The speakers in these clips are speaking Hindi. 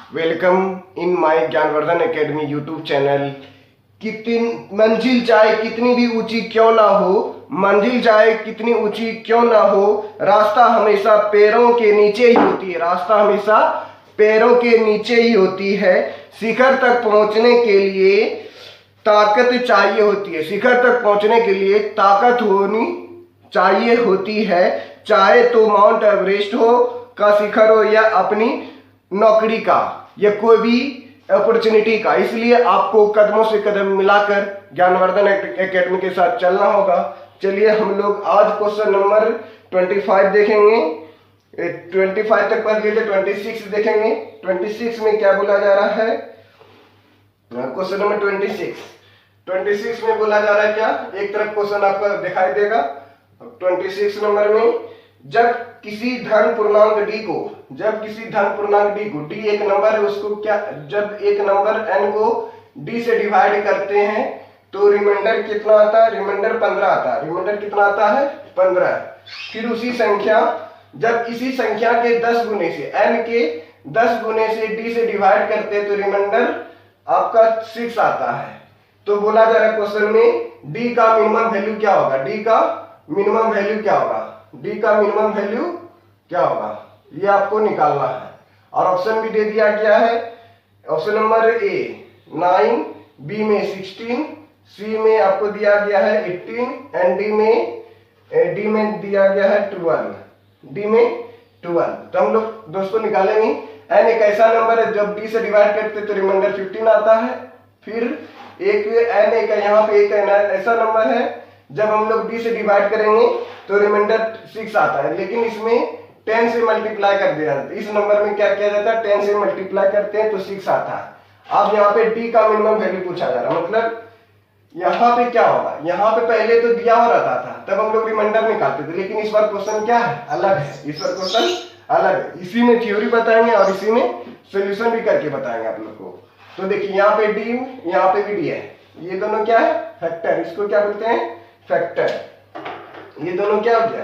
Welcome in my Gyanvardhan academy YouTube channel. कितनी मंजिल चाहे कितनी भी ऊंची क्यों ना हो, मंजिल चाहे कितनी ऊंची क्यों ना हो, रास्ता हमेशा पैरों के नीचे ही होती है। रास्ता हमेशा पैरों के नीचे ही होती है। शिखर तक पहुंचने के लिए ताकत चाहिए होती है। शिखर तक पहुंचने के लिए ताकत होनी चाहिए होती है। चाहे तो माउंट एवरेस्ट हो का शिखर हो या अपनी नौकरी का या कोई भी अपॉर्चुनिटी का, इसलिए आपको कदमों से कदम मिलाकर ज्ञानवर्धन एकेडमी के साथ चलना होगा। चलिए हम लोग आज क्वेश्चन नंबर 25 देखेंगे। 25 तक पढ़ लीजिए, 26 देखेंगे। 26 में क्या बोला जा रहा है? क्वेश्चन नंबर 26 में बोला जा रहा है क्या? एक तरफ क्वेश्चन आपको दिखाई देगा। 26 नंबर में जब किसी धन पूर्णांक डी को डी एक नंबर है, उसको क्या, जब एक नंबर n को d से डिवाइड करते हैं तो रिमाइंडर कितना आता है? रिमाइंडर 15 आता है। रिमाइंडर कितना आता है? 15। फिर उसी संख्या, जब इसी संख्या के 10 गुने से, n के 10 गुने से d से डिवाइड करते हैं तो रिमाइंडर आपका 6 आता है। तो बोला जा रहा है क्वेश्चन में d का मिनिमम वैल्यू क्या होगा? d का मिनिमम वैल्यू क्या होगा? d का मिनिमम वैल्यू क्या होगा, ये आपको निकालना है। और ऑप्शन भी दे दिया गया है। ऑप्शन नंबर ए 9, बी में 16, सी में आपको दिया गया है 18 एंड डी में दिया गया है 12। डी में 12। तो हम लोग दोस्तों निकालेंगे। एन एक ऐसा नंबर है जब डी से डिवाइड करते तो रिमाइंडर 15 आता है। फिर एक एन एक यहाँ पे एक ऐसा नंबर है जब हम लोग डी से डिवाइड करेंगे तो रिमाइंडर 6 आता है, लेकिन इसमें 10 से मल्टीप्लाई कर दिया जाता है। इस नंबर में क्या किया जाता है? 10 से मल्टीप्लाई करते हैं तो 6 आता है। अब यहाँ पे डी का मिनिमम वैल्यू पूछा जा रहा है, मतलब यहाँ पे क्या होगा? यहाँ पे पहले तो दिया हो रहता था, तब हम लोग रिमाइंडर निकालते थे, लेकिन इस बार क्वेश्चन क्या है? अलग है। इस बार क्वेश्चन अलग है। इसी में थ्योरी बताएंगे और इसी में सोल्यूशन भी करके बताएंगे आप लोग को। तो देखिए यहाँ पे डी, यहाँ पे भी डी है। ये दोनों क्या है? फैक्टर। इसको क्या बोलते हैं? फैक्टर। ये दोनों क्या हो गया?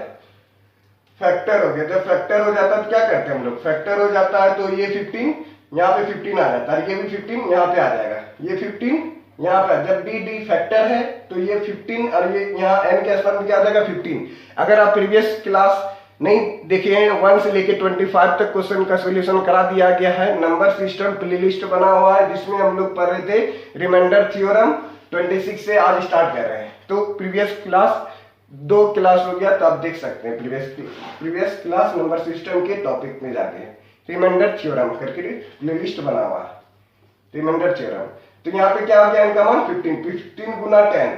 फैक्टर हो गया। जब फैक्टर हो जाता है तो क्या करते हैं हम लोग? फैक्टर हो जाता है तो ये 15 यहाँ पे 15 आ जाता है, ये भी 15 यहाँ पे आ जाएगा, ये 15 यहाँ पे। जब डी फैक्टर है तो ये 15 और ये यहाँ n के आसपास में क्या आ जाएगा? 15। अगर आप प्रीवियस क्लास नहीं देखे हैं, 1 से लेके 25 तक क्वेश्चन का सोल्यूशन करा दिया गया है। नंबर सिस्टम प्लेलिस्ट बना हुआ है जिसमें हम लोग पढ़ रहे थे रिमाइंडर थ्योरम। 26 से आज स्टार्ट कर रहे हैं। तो प्रीवियस क्लास 2 क्लास हो गया, तो आप देख सकते हैं प्रीवियस क्लास नंबर सिस्टम के टॉपिक में जाके रिमाइंडर थ्योरम करके प्लेलिस्ट बना हुआ है, रिमाइंडर थ्योरम। तो यहाँ पे क्या आ गया? इनका मान 15 गुना 10,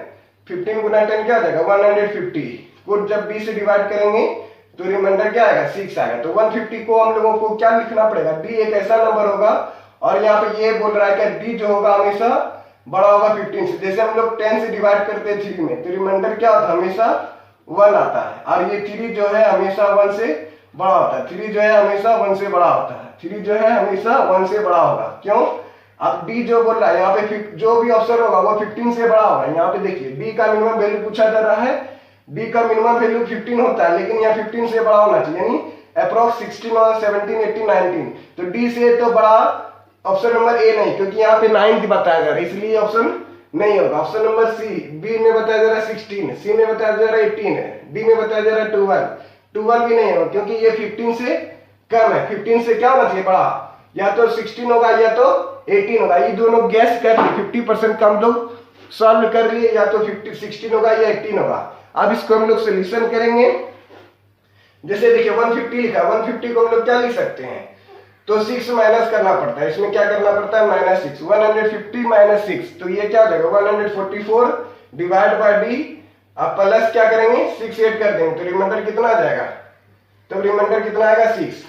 15 गुना 10 क्या आ जाएगा? 150 को जब b से डिवाइड करेंगे तो रिमाइंडर क्या आएगा? 6 आएगा। तो 150 को हम लोगों को क्या लिखना पड़ेगा? d एक ऐसा नंबर होगा और यहाँ पे ये बोल रहा है कि d जो होगा हमेशा बड़ा होगा 15 से। जैसे हम लोग 10 से डिवाइड करते हैं 3 में तो रिमाइंडर क्या होता है? हमेशा 1 आता है। और ये 3 जो है हमेशा 1 से बड़ा होता है। 3 जो है हमेशा 1 से बड़ा होता है। 3 जो है हमेशा 1 से बड़ा होगा। क्यों? अब डी जो बोल रहा है यहाँ पे जो भी ऑप्शन होगा वो 15 से बड़ा होगा। यहाँ पे देखिए डी का मिनिमम वैल्यू पूछा जा रहा है। डी का मिनिमम वैल्यू 15 होता है, लेकिन यहाँ 15 से बड़ा होना चाहिए, यानी अप्रोक्स 16 और 17, 18, 19। तो डी से तो बड़ा ऑप्शन नंबर ए नहीं, क्योंकि यहाँ पे 9 बताया जा रहा है, इसलिए ऑप्शन नहीं होगा। ऑप्शन नंबर सी, बी में बताया जा रहा है 16, सी में बताया जा रहा है 18 है, डी में बताया जा रहा है 12 भी नहीं होगा, क्योंकि ये 15 से कम है। 15 से क्या होना चाहिए? बड़ा। या तो 16 होगा या तो 18 होगा। ये दोनों गैस कर लिए, 50% कम लोग सॉल्व कर लिए, या तो 16 होगा या 18 होगा। अब इसको हम लोग सोल्यूशन करेंगे। जैसे देखिए 150 लिखा, 150 को हम लोग क्या लिख सकते हैं? तो 6 माइनस करना पड़ता है। इसमें क्या करना पड़ता है? -6। 150 - 6 तो ये क्या हो जाएगा? 144 डिवाइड बाय डी। अब प्लस क्या करेंगे? 6 ऐड कर देंगे तो रिमाइंडर कितना आ जाएगा? तो रिमाइंडर कितना आएगा? 6।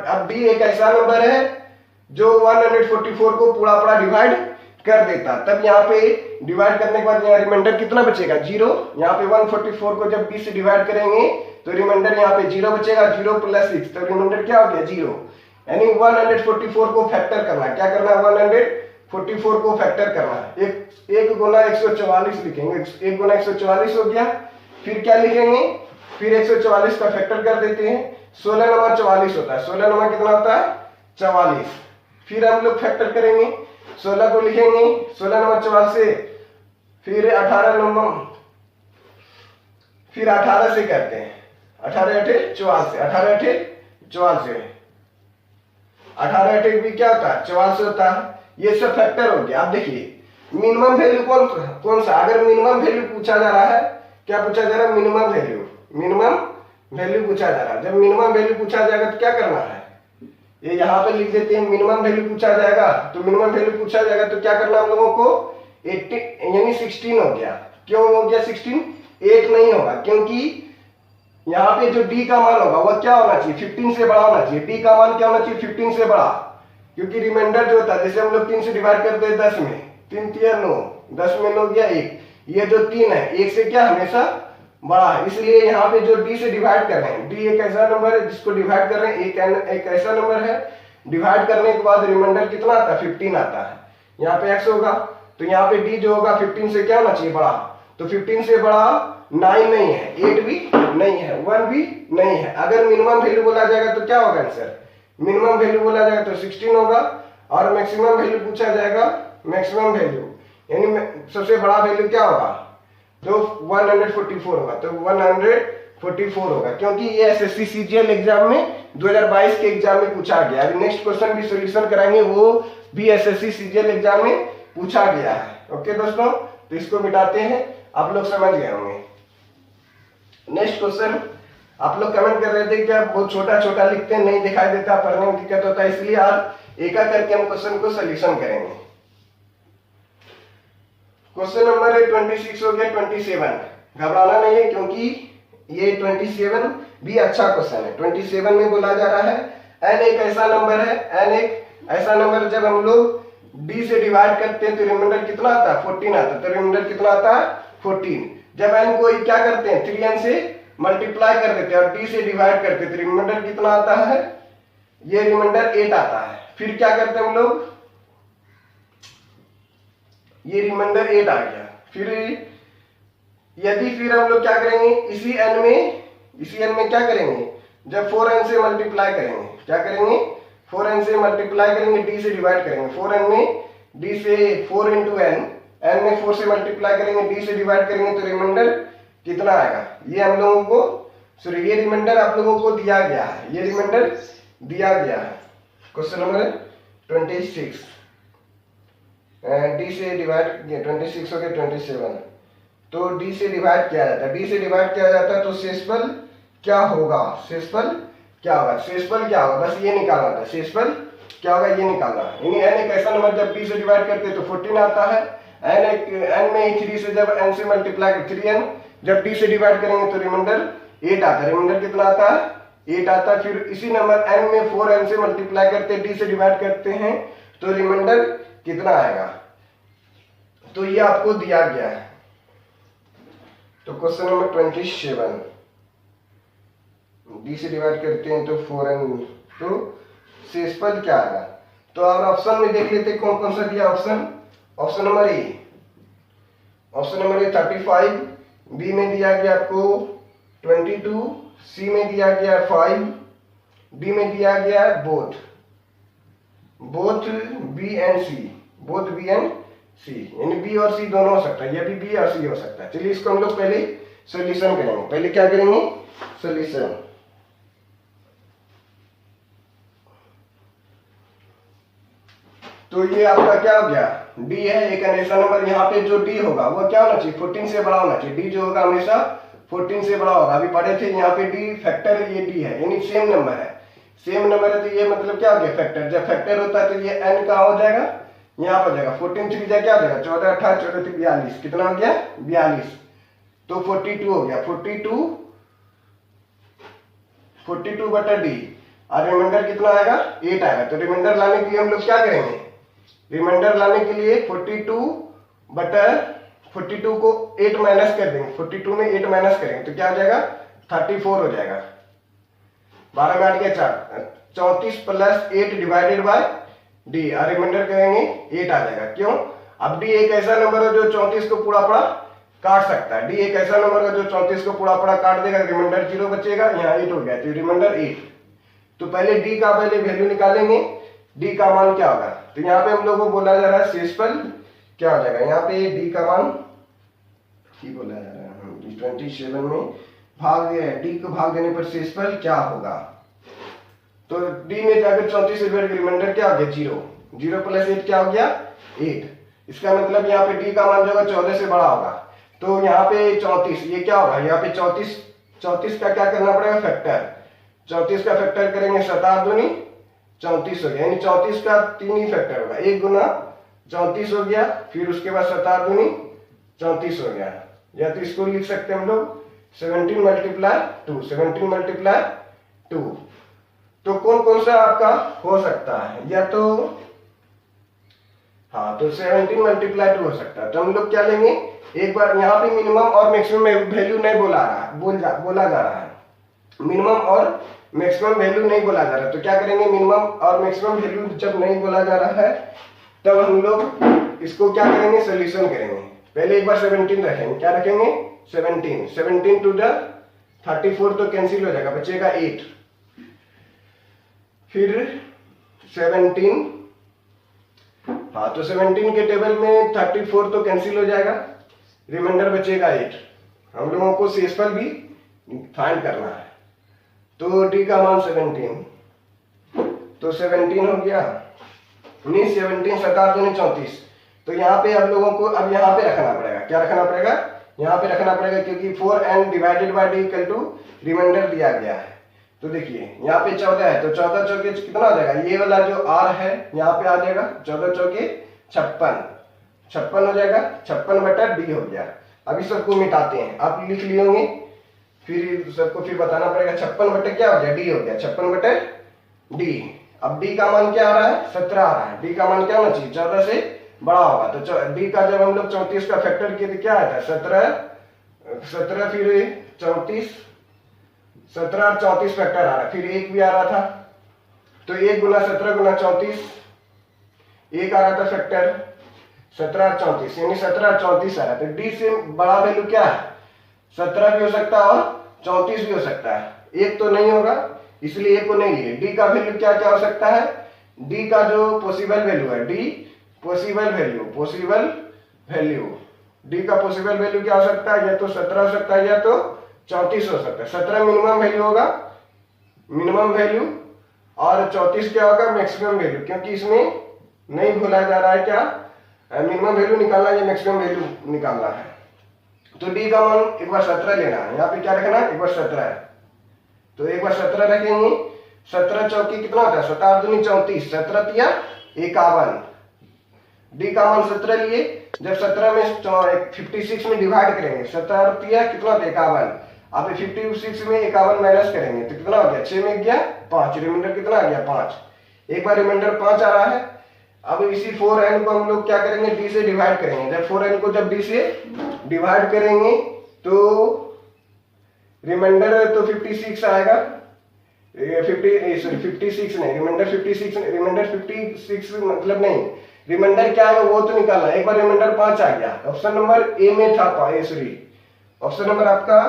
अब डी एक ऐसा नंबर है जो 144 को पूरा डिवाइड कर देता। तब यहाँ पे डिवाइड करने के बाद यहाँ रिमाइंडर कितना बचेगा? 0। यहाँ पे 144 को जब डी से डिवाइड करेंगे तो रिमाइंडर यहाँ पे 0 बचेगा। 0 + 6 तो रिमाइंडर क्या हो गया? 0। यानी 144 को फैक्टर करना है। क्या करना है? 144 को फैक्टर करना है। 1 गुना 144 लिखेंगे। 1 गुना 144 हो गया। फिर क्या लिखेंगे? फिर 144 का फैक्टर कर देते हैं। 16 × 44 होता है। 16 × कितना होता है? 44। फिर हम लोग फैक्टर करेंगे, 16 को लिखेंगे 16 नंबर 44 से, फिर 18 नंबर, फिर 18 से करते हैं, 18 अठे 44, 18 अठे 44, 18 अठे भी क्या होता है 44 होता है। ये सब फैक्टर हो गया। आप देखिए मिनिमम वैल्यू कौन सा, अगर मिनिमम वैल्यू पूछा जा रहा है, क्या पूछा जा रहा है, मिनिमम वैल्यू, मिनिमम वैल्यू पूछा जा रहा है। जब मिनिमम वैल्यू पूछा जाएगा तो क्या करना है, ये यहाँ पे लिख देते हैं, मिनिमम वैल्यू पूछा जाएगा तो मिनिमम वैल्यू पूछा जाएगा तो क्या करना हम लोगों को 18 यानी 16 हो गया। क्यों हो गया 16, 8 नहीं होगा, क्योंकि यहाँ पे जो d का मान होगा वह क्या होना चाहिए 15 से बड़ा होना चाहिए। d का मान क्या होना चाहिए 15 से बड़ा, क्योंकि रिमाइंडर जो होता है, जैसे हम लोग 3 से डिवाइड करते हैं 10 में, 3 3 9, 10 में 9 गया 1, ये जो 3 है 1 से क्या हमेशा बड़ा है, इसलिए यहाँ पे जो d से डिवाइड कर रहे हैं, d एक ऐसा नंबर है जिसको डिवाइड कर रहे हैं, एक ऐसा नंबर है, डिवाइड करने के बाद रिमाइंडर कितना आता है 15 आता है, यहाँ पे x होगा, तो यहाँ पे d जो होगा 15 से क्या होना चाहिए बड़ा, तो 15 से बड़ा 9 नहीं है, 8 भी नहीं है, 1 भी नहीं है। अगर मिनिमम वैल्यू बोला जाएगा तो क्या होगा आंसर, मिनिमम वैल्यू बोला जाएगा तो 16 होगा, और मैक्सिमम वैल्यू पूछा जाएगा, मैक्सिमम वैल्यू यानी सबसे बड़ा वैल्यू क्या होगा, तो 144 होगा, तो 144 होगा, क्योंकि ये एसएससी सीजीएल एग्जाम में 2022 के एग्जाम में पूछा गया। अभी नेक्स्ट क्वेश्चन भी सॉल्यूशन कराएंगे, वो भी एसएससी सीजीएल एग्जाम में पूछा गया है। ओके दोस्तों, तो इसको मिटाते हैं, आप लोग समझ गए होंगे। नेक्स्ट क्वेश्चन, आप लोग कमेंट कर रहे थे कि आप बहुत छोटा छोटा लिखते हैं, नहीं दिखाई देता, पढ़ने में दिक्कत होता है, इसलिए आप एक एक करके हम क्वेश्चन को सॉल्यूशन करेंगे। क्वेश्चन नंबर 26 हो गया 27, घबराना नहीं है क्योंकि ये 27 भी अच्छा क्वेश्चन है। 27 में बोला जा रहा है n एक ऐसा नंबर है, n एक ऐसा नंबर जब हम लोग d से डिवाइड करते हैं तो रिमाइंडर कितना आता है 14 आता है, तो रिमाइंडर कितना आता है 14। जब n को क्या करते हैं 3n से मल्टीप्लाई कर देते हैं और d से डिवाइड करते हैं तो रिमाइंडर कितना आता है, ये रिमाइंडर 8 आता है। फिर क्या करते हैं हम लोग, ये रिमाइंडर 8 आ गया, फिर यदि फिर हम लोग क्या करेंगे इसी n में क्या करेंगे, जब 4n से मल्टीप्लाई करेंगे, क्या करेंगे 4n से मल्टीप्लाई करेंगे, d से डिवाइड करेंगे, 4n में d से 4 इंटू n में 4 से मल्टीप्लाई करेंगे, d से डिवाइड करेंगे तो रिमाइंडर कितना आएगा, ये हम लोगों को सॉरी ये रिमाइंडर आप लोगों को दिया गया है, ये रिमाइंडर दिया गया है। क्वेश्चन नंबर 26, d से डिवाइड 26 हो गया 27, तो d से डिवाइड किया जाता है, d से डिवाइड किया जाता है तो शेषफल क्या होगा, शेषफल क्या होगा, शेषफल क्या होगा, बस ये निकालना था, शेषफल क्या होगा ये निकालना है। यानी n एक ऐसा नंबर जब d से डिवाइड करते हैं तो 14 आता है, n में 3 से जब n से मल्टीप्लाई 3n जब d से डिवाइड करेंगे तो रिमाइंडर 8 आता है, रिमाइंडर कितना आता है 8 आता है। फिर इसी नंबर n में 4n से मल्टीप्लाई करते हैं, d से डिवाइड करते हैं तो रिमाइंडर कितना आएगा, तो ये आपको दिया गया है। तो क्वेश्चन नंबर 27, d से डिवाइड करते हैं तो 4n, तो शेषफल क्या आएगा, तो और ऑप्शन में देख लेते कौन कौन सा दिया option. Option number A, option number A 35, B में दिया गया आपको 22, सी में दिया गया 5, डी में दिया गया both B and C, both B and C, यानी बी और सी दोनों हो सकता है, ये भी बी और सी हो सकता है। चलिए इसको हम लोग पहले सॉल्यूशन करेंगे, पहले क्या करेंगे सॉल्यूशन। तो ये आपका क्या हो गया d है, एक ऐसा नंबर यहाँ पे जो d होगा वो क्या होना चाहिए 14 से बड़ा होना चाहिए, d जो होगा हमेशा 14 से बड़ा होगा। अभी पढ़े थे यहाँ पे d फैक्टर, ये d है यानी सेम नंबर है, सेम नंबर है तो ये मतलब क्या हो गया फैक्टर। जब फैक्टर होता है तो ये n कहाँ हो जाएगा, यहाँ पर जाएगा, 14 3 क्या हो जाएगा 14 18 14 3 42, कितना हो गया 42, तो 42 हो गया, 42 बटा d, और रिमाइंडर कितना आएगा 8 आएगा। तो रिमाइंडर लाने के लिए हम लोग क्या करेंगे, रिमाइंडर लाने के लिए 42 को 8 माइनस कर देंगे, 42 में 8 माइनस करेंगे तो क्या हो जाएगा 34 हो जाएगा, 12 में 8 गया 4, 34 प्लस 8 डिवाइडेड बाय डी, और रिमाइंडर करेंगे 8 आ जाएगा। क्यों, अब डी एक ऐसा नंबर है जो 34 को पूरा पूरा काट सकता है, डी एक ऐसा नंबर है जो 34 को पूरा पूरा काट देगा, रिमाइंडर 0 बचेगा, यहाँ 8 हो गया तो रिमाइंडर 8। तो पहले डी का पहले वैल्यू निकालेंगे, डी का मान क्या होगा। तो यहाँ पे हम लोग को बोला जा रहा है शेषफल क्या हो जाएगा, यहाँ पे डी का मान ही बोला जा रहा है 27 में भाग डी को भाग देने पर शेषफल क्या होगा। तो डी में जाकर 34 से रिमाइंडर क्या हो गया 0, 0 प्लस 8 क्या हो गया 8। इसका मतलब यहाँ पे डी का मान जो होगा 14 से बड़ा होगा। तो यहाँ पे 34 ये क्या होगा, यहाँ पे 34 का क्या करना पड़ेगा फैक्टर, 34 का फैक्टर करेंगे 7 दूनी 34 हो गया, यानी 34 का 3 ही फैक्टर होगा, 1 गुना 34 हो गया, फिर उसके बाद 7 दूनी 34 हो गया। या तो इसको लिख सकते हैं हम लोग 17 मल्टीप्लाई 2, 17 मल्टीप्लाई 2। तो कौन कौन सा आपका हो सकता है, या तो हाँ तो 17 मल्टीप्लाई 2 हो सकता है। तो हम लोग क्या लेंगे, एक बार यहाँ पे मिनिमम और मैक्सिमम वैल्यू नहीं बोला जा रहा है, मिनिमम और मैक्सिमम वैल्यू नहीं बोला जा रहा है। तो क्या करेंगे, मिनिमम और मैक्सिमम वैल्यू जब नहीं बोला जा रहा है तब हम लोग इसको क्या करेंगे, सोल्यूशन करेंगे। पहले एक बार 17 रखेंगे, क्या रखेंगे 17 टू द 34 तो कैंसिल हो जाएगा, बचेगा 8, फिर 17, हाँ तो 17 के टेबल में 34 तो कैंसिल हो जाएगा, रिमाइंडर बचेगा 8। हम लोगों को शेषफल भी फाइंड करना है। तो डी का मान 17, तो 17 हो गया, 17 7 दूनी 34। तो यहाँ पे आप लोगों को अब यहाँ पे रखना पड़ेगा, क्या रखना पड़ेगा, यहाँ पे रखना पड़ेगा, क्योंकि 4n divided by D equal to remainder दिया गया है। तो देखिए यहाँ पे 14 है, तो 14 चौके कितना आ जाएगा, ये वाला जो r है यहाँ पे आ जाएगा 14 चौके 56 हो जाएगा, 56 बटा डी हो गया। अभी सबको मिटाते हैं, आप लिख लिए होंगे, फिर सबको फिर बताना पड़ेगा। 56 बटे क्या हो गया, डी हो गया, 56 बटे डी। अब डी का मान क्या आ रहा है 17 आ रहा है, डी का मान क्या होना चाहिए 14 से बड़ा होगा। तो डी का जब हम लोग 34 का फैक्टर किए तो क्या आया था 17 फिर 34, 17 और 34 फैक्टर आ रहा है, फिर 1 भी आ रहा था, तो 1 गुना 17 गुना 34, 1 आ रहा था फैक्टर 17 और 34, यानी 17 और 34 आ रहा है। तो डी से बड़ा वैल्यू क्या है 17 भी हो सकता है और 34 भी हो सकता है, एक तो नहीं होगा इसलिए एक को नहीं लिए। डी का वैल्यू क्या क्या हो सकता है, डी का जो पॉसिबल वैल्यू है, डी पॉसिबल वैल्यू, डी का पॉसिबल वैल्यू क्या हो सकता है, या तो 17 हो सकता है या तो 34 हो सकता है। 17 मिनिमम वैल्यू होगा, मिनिमम वैल्यू, और 34 क्या होगा मैक्सिमम वैल्यू, क्योंकि इसमें नहीं भूला जा रहा है क्या मिनिमम वैल्यू निकालना है या मैक्सिमम वैल्यू निकालना है। तो डी का मान एक बार 17 लेना है, यहाँ पे क्या रखना है एक बार 17 है, तो एक बार 17 रखेंगे। 17 चौकी कितना होता है 7 दूनी 34, 17 तिया 51, डी का मान 17 लिए, जब 17 में 56 में डिवाइड करेंगे, 17 तिया कितना होता है 51, अब 56 में 51 माइनस करेंगे तो कितना हो गया 6 में गया 5, रिमाइंडर कितना आ गया 5, एक बार रिमाइंडर 5 आ रहा है। अब इसी 4n को हम लोग क्या करेंगे d से डिवाइड करेंगे, जब 4n को जब d से डिवाइड करेंगे तो रिमाइंडर तो 56 आएगा, 56 नहीं, रिमाइंडर 56 मतलब नहीं, रिमाइंडर क्या है वो तो निकालना। एक बार रिमाइंडर 5 आ गया, ऑप्शन नंबर ए में था, ऑप्शन नंबर आपका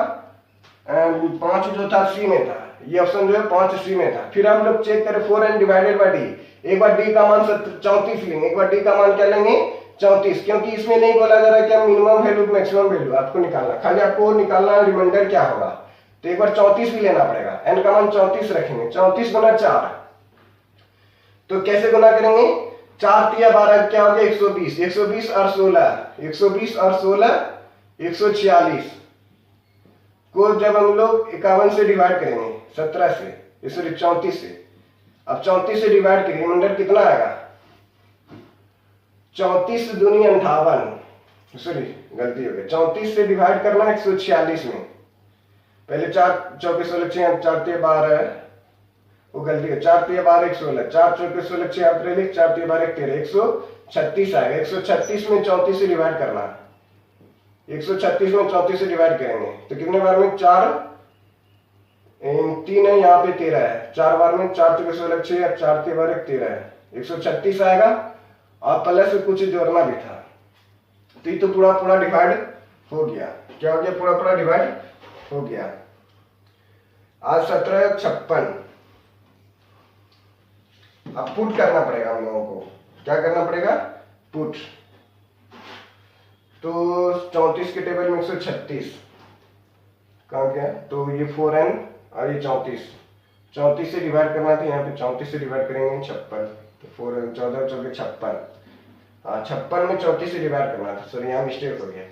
5 जो था सी में था, ये ऑप्शन जो है 5 सी में था। फिर हम लोग चेक करें 4n डिवाइडेड बाय डी, एक बार डी का मान 34 लेंगे, एक बार डी का मान क्या लेंगे 34, क्योंकि इसमें नहीं बोला जा रहा है क्या मिनिमम वैल्यू मैक्सिमम वैल्यू आपको निकालना, खाली आपको निकालना है रिमाइंडर क्या होगा। तो एक बार 34 भी लेना पड़ेगा, n का मान 34 रखेंगे, 34 गुना 4, तो कैसे गुना करेंगे 4 तिया 12 क्या हो गया 120, 120 और 16, 120 और 16 146 को जब हम लोग 51 से डिवाइड करेंगे 17 से, सॉरी 34 से, अब 34 से डिवाइड करेंगे रिमाइंडर कितना आएगा 34 दूनी 58, सॉरी गलती हो गई, 34 से डिवाइड करना 146 में, पहले 4 चौके 16 4 तिया 12 वो गलती है, 4 तिया 12 16, 4 चौके 16 6 आप लिख, 4 तिया 12 13, 136 आएगा। 136 में 34 से डिवाइड करना, 136 में 34 से डिवाइड करेंगे तो कितने बार में 4 3 है, यहाँ पे 13 है, 4 बार में 4 चौके 16 6, 4 तिया 12 13 है, 136 आएगा, और प्लस कुछ जोड़ना भी था। तो ये तो पूरा डिवाइड हो गया, क्या हो गया पूरा डिवाइड हो गया। आज 17 56 अब पुट करना पड़ेगा हम लोगों को। क्या करना पड़ेगा? पुट। तो 34 के टेबल में 136 कहाँ गया? तो ये 4n और ये 34 से डिवाइड करना था, यहाँ पे 34 से डिवाइड करेंगे 56, तो 4 14 14 56। हाँ 56 में 34 से डिवाइड करना था, सॉरी यहाँ मिस्टेक हो गया।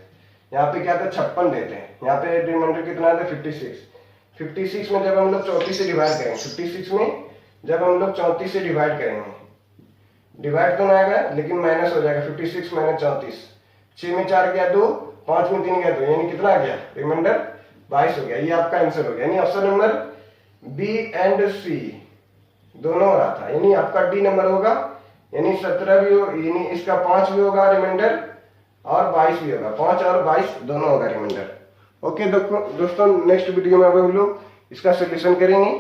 यहाँ पे क्या था? 56 देते हैं, यहाँ पे रिमाइंडर कितना था? 56 में जब हम लोग 34 से डिवाइड करेंगे, 56 में जब हम लोग 34 से डिवाइड करेंगे, डिवाइड तो ना आएगा लेकिन माइनस हो जाएगा। 56 माइनस 34, 6 में 4 गया 2, 5 में 3 गया 2, यानी कितना आ गया? रिमाइंडर 22 हो गया। ये आपका आंसर हो गया। यानी ऑप्शन नंबर बी एंड सी दोनों हो रहा था, यानी आपका डी नंबर होगा। यानी 17 भी हो, यानी इसका 5 भी होगा रिमाइंडर और 22 भी होगा। 5 और 22 दोनों होगा रिमाइंडर। ओके दोस्तों, नेक्स्ट वीडियो में अब हम लोग इसका सोल्यूशन करेंगे।